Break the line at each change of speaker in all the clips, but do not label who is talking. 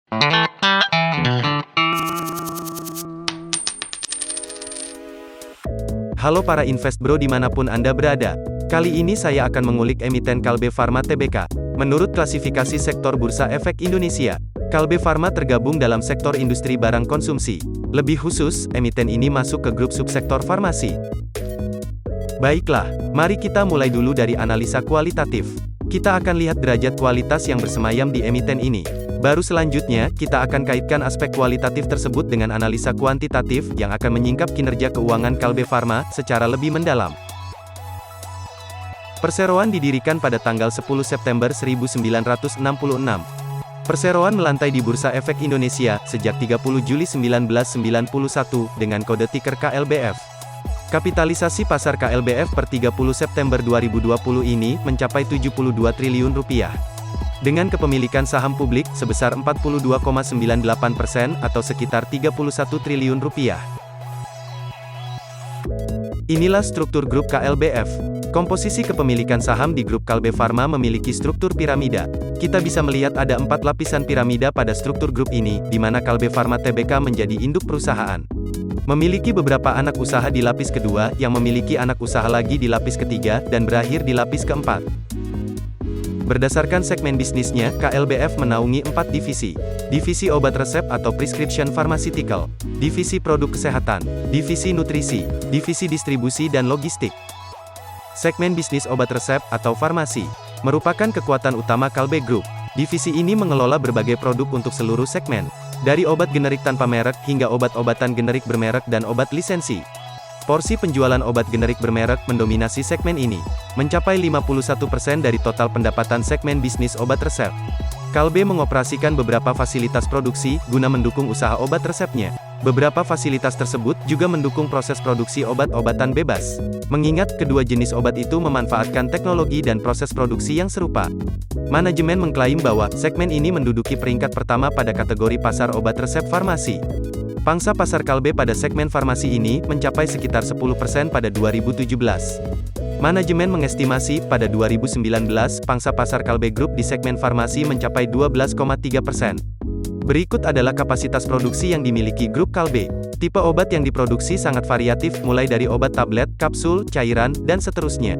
Halo para invest bro dimanapun Anda berada. Kali ini saya akan mengulik emiten Kalbe Farma Tbk. Menurut klasifikasi sektor Bursa Efek Indonesia, Kalbe Farma tergabung dalam sektor industri barang konsumsi. Lebih khusus, emiten ini masuk ke grup subsektor farmasi. Baiklah, mari kita mulai dulu dari analisa kualitatif. Kita akan lihat derajat kualitas yang bersemayam di emiten ini. Baru selanjutnya, kita akan kaitkan aspek kualitatif tersebut dengan analisa kuantitatif yang akan menyingkap kinerja keuangan Kalbe Farma secara lebih mendalam. Perseroan didirikan pada tanggal 10 September 1966. Perseroan melantai di Bursa Efek Indonesia sejak 30 Juli 1991 dengan kode tiker KLBF. Kapitalisasi pasar KLBF per 30 September 2020 ini mencapai 72 triliun rupiah. Dengan kepemilikan saham publik sebesar 42,98% atau sekitar 31 triliun rupiah. Inilah struktur grup KLBF. Komposisi kepemilikan saham di grup Kalbe Farma memiliki struktur piramida. Kita bisa melihat ada 4 lapisan piramida pada struktur grup ini, di mana Kalbe Farma Tbk menjadi induk perusahaan. Memiliki beberapa anak usaha di lapis kedua, yang memiliki anak usaha lagi di lapis ketiga, dan berakhir di lapis keempat. Berdasarkan segmen bisnisnya, KLBF menaungi 4 divisi. Divisi obat resep atau prescription pharmaceutical, divisi produk kesehatan, divisi nutrisi, divisi distribusi dan logistik. Segmen bisnis obat resep atau farmasi merupakan kekuatan utama Kalbe Group. Divisi ini mengelola berbagai produk untuk seluruh segmen, dari obat generik tanpa merek hingga obat-obatan generik bermerek dan obat lisensi. Porsi penjualan obat generik bermerek mendominasi segmen ini, mencapai 51% dari total pendapatan segmen bisnis obat resep. Kalbe mengoperasikan beberapa fasilitas produksi guna mendukung usaha obat resepnya. Beberapa fasilitas tersebut juga mendukung proses produksi obat-obatan bebas. Mengingat kedua jenis obat itu memanfaatkan teknologi dan proses produksi yang serupa. Manajemen mengklaim bahwa segmen ini menduduki peringkat pertama pada kategori pasar obat resep farmasi. Pangsa pasar Kalbe pada segmen farmasi ini mencapai sekitar 10% pada 2017. Manajemen mengestimasi pada 2019 pangsa pasar Kalbe Group di segmen farmasi mencapai 12,3%. Berikut adalah kapasitas produksi yang dimiliki grup Kalbe. Tipe obat yang diproduksi sangat variatif, mulai dari obat tablet, kapsul, cairan, dan seterusnya.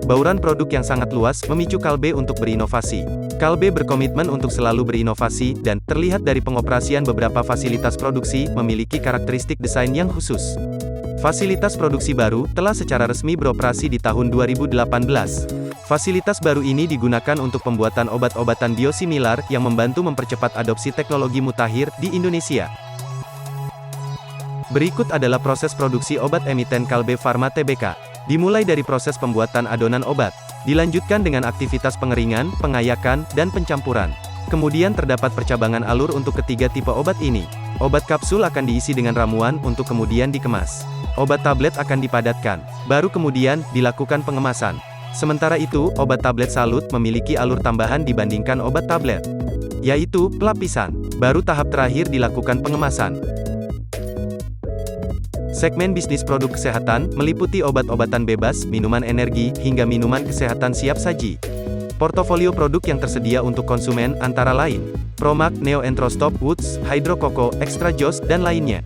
Bauran produk yang sangat luas memicu Kalbe untuk berinovasi. Kalbe berkomitmen untuk selalu berinovasi, dan terlihat dari pengoperasian beberapa fasilitas produksi memiliki karakteristik desain yang khusus. Fasilitas produksi baru telah secara resmi beroperasi di tahun 2018. Fasilitas baru ini digunakan untuk pembuatan obat-obatan biosimilar yang membantu mempercepat adopsi teknologi mutakhir di Indonesia. Berikut adalah proses produksi obat emiten Kalbe Farma Tbk. Dimulai dari proses pembuatan adonan obat, dilanjutkan dengan aktivitas pengeringan, pengayakan, dan pencampuran. Kemudian terdapat percabangan alur untuk ketiga tipe obat ini. Obat kapsul akan diisi dengan ramuan untuk kemudian dikemas. Obat tablet akan dipadatkan, baru kemudian dilakukan pengemasan. Sementara itu, obat tablet salut memiliki alur tambahan dibandingkan obat tablet, yaitu pelapisan. Baru tahap terakhir dilakukan pengemasan. Segmen bisnis produk kesehatan meliputi obat-obatan bebas, minuman energi, hingga minuman kesehatan siap saji. Portofolio produk yang tersedia untuk konsumen antara lain Promac, Neo Entrostop, Woods, Hydro Coco, Extra Joss, dan lainnya.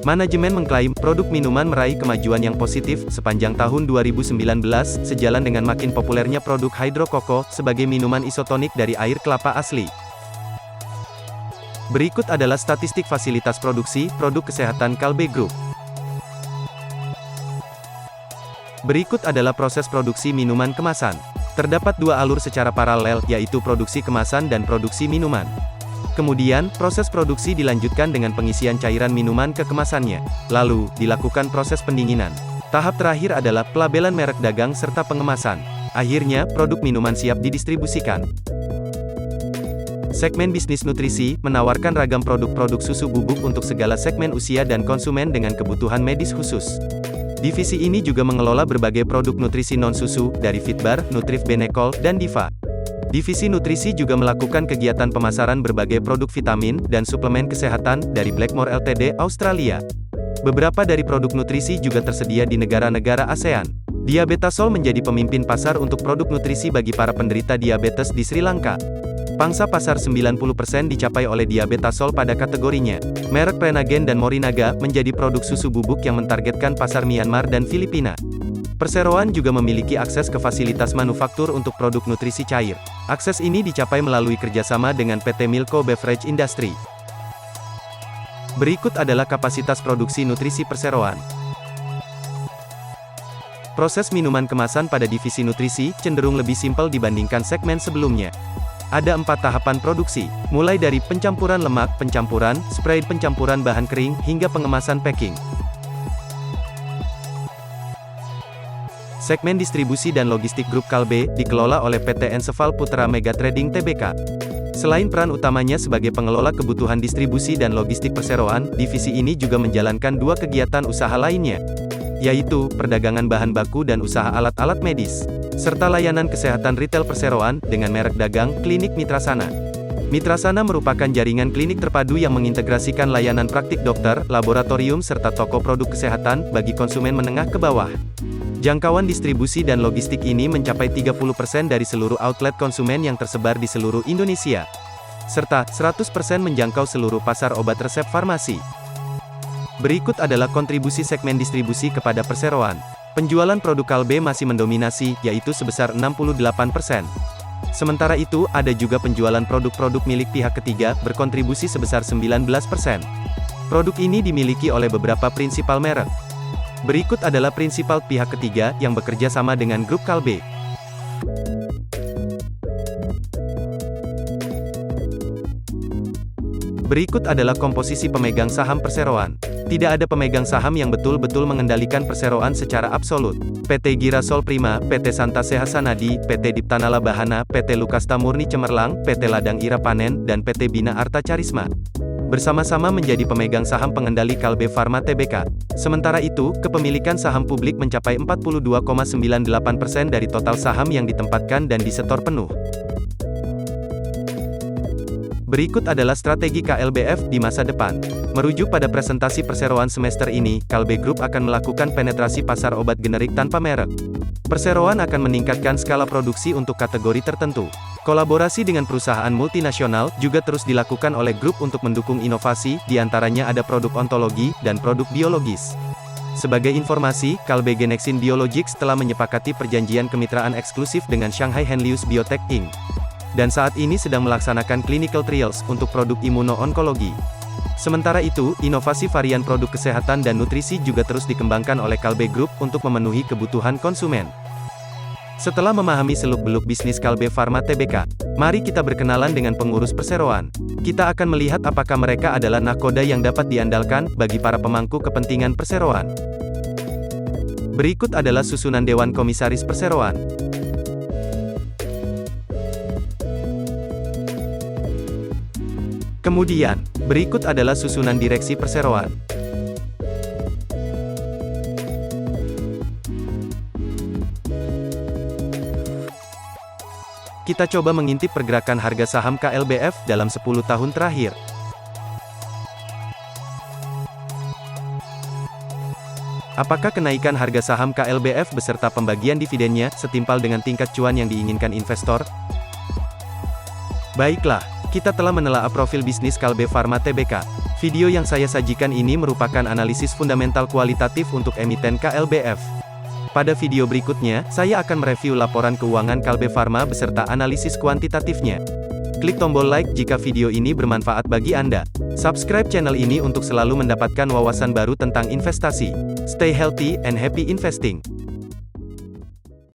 Manajemen mengklaim produk minuman meraih kemajuan yang positif sepanjang tahun 2019 sejalan dengan makin populernya produk Hydro Coco sebagai minuman isotonik dari air kelapa asli. Berikut adalah statistik fasilitas produksi produk kesehatan Kalbe Group. Berikut adalah proses produksi minuman kemasan. Terdapat 2 alur secara paralel, yaitu produksi kemasan dan produksi minuman. Kemudian, proses produksi dilanjutkan dengan pengisian cairan minuman ke kemasannya. Lalu, dilakukan proses pendinginan. Tahap terakhir adalah pelabelan merek dagang serta pengemasan. Akhirnya, produk minuman siap didistribusikan. Segmen bisnis nutrisi menawarkan ragam produk-produk susu bubuk untuk segala segmen usia dan konsumen dengan kebutuhan medis khusus. Divisi ini juga mengelola berbagai produk nutrisi non-susu dari Fitbar, Nutrif Benecol, dan Diva. Divisi nutrisi juga melakukan kegiatan pemasaran berbagai produk vitamin dan suplemen kesehatan dari Blackmore Ltd, Australia. Beberapa dari produk nutrisi juga tersedia di negara-negara ASEAN. Diabetasol menjadi pemimpin pasar untuk produk nutrisi bagi para penderita diabetes di Sri Lanka. Pangsa pasar 90% dicapai oleh Diabetasol pada kategorinya. Merek Prenagen dan Morinaga menjadi produk susu bubuk yang mentargetkan pasar Myanmar dan Filipina. Perseroan juga memiliki akses ke fasilitas manufaktur untuk produk nutrisi cair. Akses ini dicapai melalui kerjasama dengan PT Milko Beverage Industry. Berikut adalah kapasitas produksi nutrisi perseroan. Proses minuman kemasan pada divisi nutrisi cenderung lebih simpel dibandingkan segmen sebelumnya. Ada 4 tahapan produksi, mulai dari pencampuran lemak, pencampuran, spray pencampuran bahan kering, hingga pengemasan packing. Segmen distribusi dan logistik grup Kalbe, dikelola oleh PT Enseval Putra Mega Trading Tbk. Selain peran utamanya sebagai pengelola kebutuhan distribusi dan logistik perseroan, divisi ini juga menjalankan 2 kegiatan usaha lainnya, yaitu perdagangan bahan baku dan usaha alat-alat medis, serta layanan kesehatan retail perseroan dengan merek dagang Klinik Mitrasana. Mitrasana merupakan jaringan klinik terpadu yang mengintegrasikan layanan praktik dokter, laboratorium serta toko produk kesehatan bagi konsumen menengah ke bawah. Jangkauan distribusi dan logistik ini mencapai 30% dari seluruh outlet konsumen yang tersebar di seluruh Indonesia, serta 100% menjangkau seluruh pasar obat resep farmasi. Berikut adalah kontribusi segmen distribusi kepada perseroan. Penjualan produk Kalbe masih mendominasi, yaitu sebesar 68%. Sementara itu, ada juga penjualan produk-produk milik pihak ketiga, berkontribusi sebesar 19%. Produk ini dimiliki oleh beberapa prinsipal merek. Berikut adalah prinsipal pihak ketiga, yang bekerja sama dengan grup Kalbe. Berikut adalah komposisi pemegang saham perseroan. Tidak ada pemegang saham yang betul-betul mengendalikan perseroan secara absolut. PT Girasol Prima, PT Santase Hasanadi, PT Diptanala Bahana, PT Lukasta Murni Cemerlang, PT Ladang Ira Panen, dan PT Bina Arta Carisma bersama-sama menjadi pemegang saham pengendali Kalbe Farma Tbk. Sementara itu, kepemilikan saham publik mencapai 42,98% dari total saham yang ditempatkan dan disetor penuh. Berikut adalah strategi KLBF di masa depan. Merujuk pada presentasi perseroan semester ini, Kalbe Group akan melakukan penetrasi pasar obat generik tanpa merek. Perseroan akan meningkatkan skala produksi untuk kategori tertentu. Kolaborasi dengan perusahaan multinasional juga terus dilakukan oleh grup untuk mendukung inovasi, diantaranya ada produk ontologi dan produk biologis. Sebagai informasi, Kalbe Genexin Biologics telah menyepakati perjanjian kemitraan eksklusif dengan Shanghai Henlius Biotech Inc. Dan saat ini sedang melaksanakan clinical trials untuk produk imuno-onkologi. Sementara itu, inovasi varian produk kesehatan dan nutrisi juga terus dikembangkan oleh Kalbe Group untuk memenuhi kebutuhan konsumen. Setelah memahami seluk-beluk bisnis Kalbe Farma Tbk, mari kita berkenalan dengan pengurus perseroan. Kita akan melihat apakah mereka adalah nahkoda yang dapat diandalkan bagi para pemangku kepentingan perseroan. Berikut adalah susunan Dewan Komisaris Perseroan. Kemudian, berikut adalah susunan Direksi Perseroan. Kita coba mengintip pergerakan harga saham KLBF dalam 10 tahun terakhir. Apakah kenaikan harga saham KLBF beserta pembagian dividennya setimpal dengan tingkat cuan yang diinginkan investor? Baiklah, kita telah menelaah profil bisnis Kalbe Farma Tbk. Video yang saya sajikan ini merupakan analisis fundamental kualitatif untuk emiten KLBF. Pada video berikutnya, saya akan mereview laporan keuangan Kalbe Farma beserta analisis kuantitatifnya. Klik tombol like jika video ini bermanfaat bagi Anda. Subscribe channel ini untuk selalu mendapatkan wawasan baru tentang investasi. Stay healthy and happy investing.